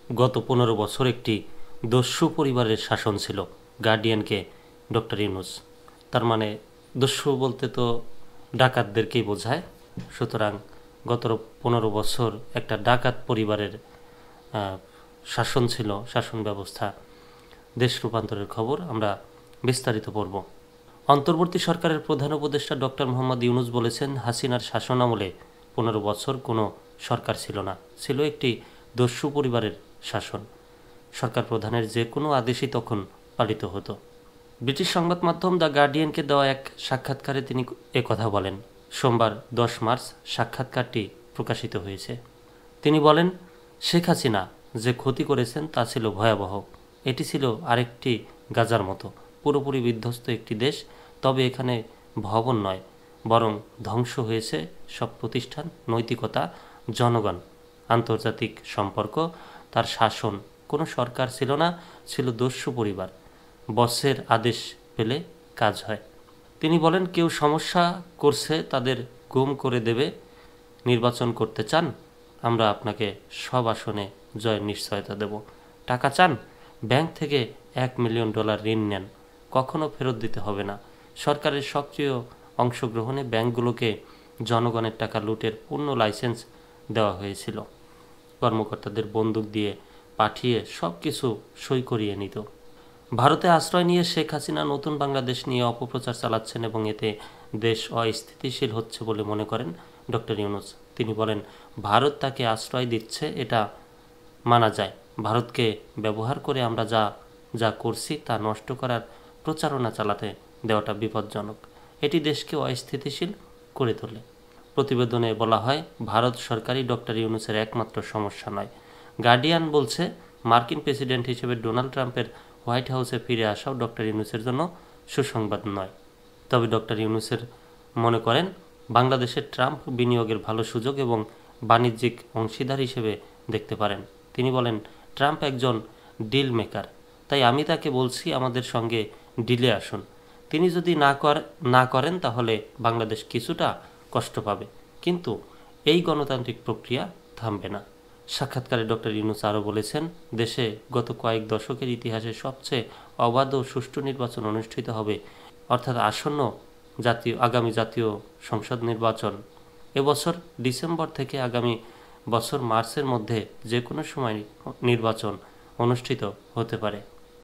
গত 15 বছর একটি দস্যু পরিবারের শাসন ছিল গার্ডিয়ানকে ডক্টর ইউনূস। তার মানে দস্যু বলতে তো ডাকাতদেরকেই বোঝায়। সুতরাং গত 15 বছর একটা ডাকাত পরিবারের শাসন ছিল, শাসন ব্যবস্থা, দেশ রূপান্তরের খবর আমরা বিস্তারিত পড়ব। অন্তর্বর্তী সরকারের প্রধান উপদেষ্টা ডক্টর মোহাম্মদ ইউনূস বলেছেন, হাসিনার শাসন আমলে 15 বছর কোনো সরকার ছিল না, ছিল একটি দস্যু পরিবারের শাসন। সরকার প্রধানের যে কোনো আদেশই তখন পালিত হতো। ব্রিটিশ সংবাদ মাধ্যম দ্য গার্ডিয়ানকে দেওয়া এক সাক্ষাৎকারে তিনি কথা বলেন। সোমবার 10 মার্চ সাক্ষাৎকারটি প্রকাশিত হয়েছে। তিনি বলেন, শেখ হাসিনা যে ক্ষতি করেছেন তা ছিল ভয়াবহ। এটি ছিল আরেকটি গাজার মতো, পুরোপুরি বিধ্বস্ত একটি দেশ। তবে এখানে ভবন নয়, বরং ধ্বংস হয়েছে সব প্রতিষ্ঠান, নৈতিকতা, জনগণ, আন্তর্জাতিক সম্পর্ক। তার শাসন, কোনো সরকার ছিল না, ছিল দস্যু পরিবার। বসের আদেশ পেলে কাজ হয়। তিনি বলেন, কেউ সমস্যা করছে তাদের গুম করে দেবে। নির্বাচন করতে চান, আমরা আপনাকে সব আসনে জয়ের নিশ্চয়তা দেব। টাকা চান, ব্যাংক থেকে $1 মিলিয়ন ঋণ নেন, কখনো ফেরত দিতে হবে না। সরকারের সক্রিয় অংশগ্রহণে ব্যাংকগুলোকে জনগণের টাকা লুটের পূর্ণ লাইসেন্স দেওয়া হয়েছিল। কর্মকর্তাদের বন্দুক দিয়ে পাঠিয়ে সব কিছু সই করিয়ে নিত। ভারতে আশ্রয় নিয়ে শেখ হাসিনা নতুন বাংলাদেশ নিয়ে অপপ্রচার চালাচ্ছেন এবং এতে দেশ অস্থিতিশীল হচ্ছে বলে মনে করেন ডক্টর ইউনূস। তিনি বলেন, ভারত তাকে আশ্রয় দিচ্ছে, এটা মানা যায়। ভারতকে ব্যবহার করে আমরা যা যা করছি তা নষ্ট করার প্রচারণা চালাতে দেওয়াটা বিপজ্জনক। এটি দেশকে অস্থিতিশীল করে তোলে। প্রতিবেদনে বলা হয়, ভারত সরকারই ডক্টর ইউনূসের একমাত্র সমস্যা নয়। গার্ডিয়ান বলছে, মার্কিন প্রেসিডেন্ট হিসেবে ডোনাল্ড ট্রাম্পের হোয়াইট হাউসে ফিরে আসাও ডক্টর ইউনূসের জন্য সুসংবাদ নয়। তবে ডক্টর ইউনূসের মনে করেন, বাংলাদেশে ট্রাম্প বিনিয়োগের ভালো সুযোগ এবং বাণিজ্যিক অংশীদার হিসেবে দেখতে পারেন। তিনি বলেন, ট্রাম্প একজন ডিল মেকার, তাই আমি তাকে বলছি আমাদের সঙ্গে ডিলে আসুন। তিনি যদি না করেন তাহলে বাংলাদেশ কিছুটা কষ্ট পাবে, কিন্তু এই গণতান্ত্রিক প্রক্রিয়া থামবে না। সাক্ষাৎকারে ডক্টর ইউনূস আরও বলেছেন, দেশে গত কয়েক দশকের ইতিহাসে সবচেয়ে অবাধ ও সুষ্ঠু নির্বাচন অনুষ্ঠিত হবে, অর্থাৎ আসন্ন আগামী জাতীয় সংসদ নির্বাচন এবছর ডিসেম্বর থেকে আগামী বছর মার্চের মধ্যে যে কোনো সময় নির্বাচন অনুষ্ঠিত হতে পারে।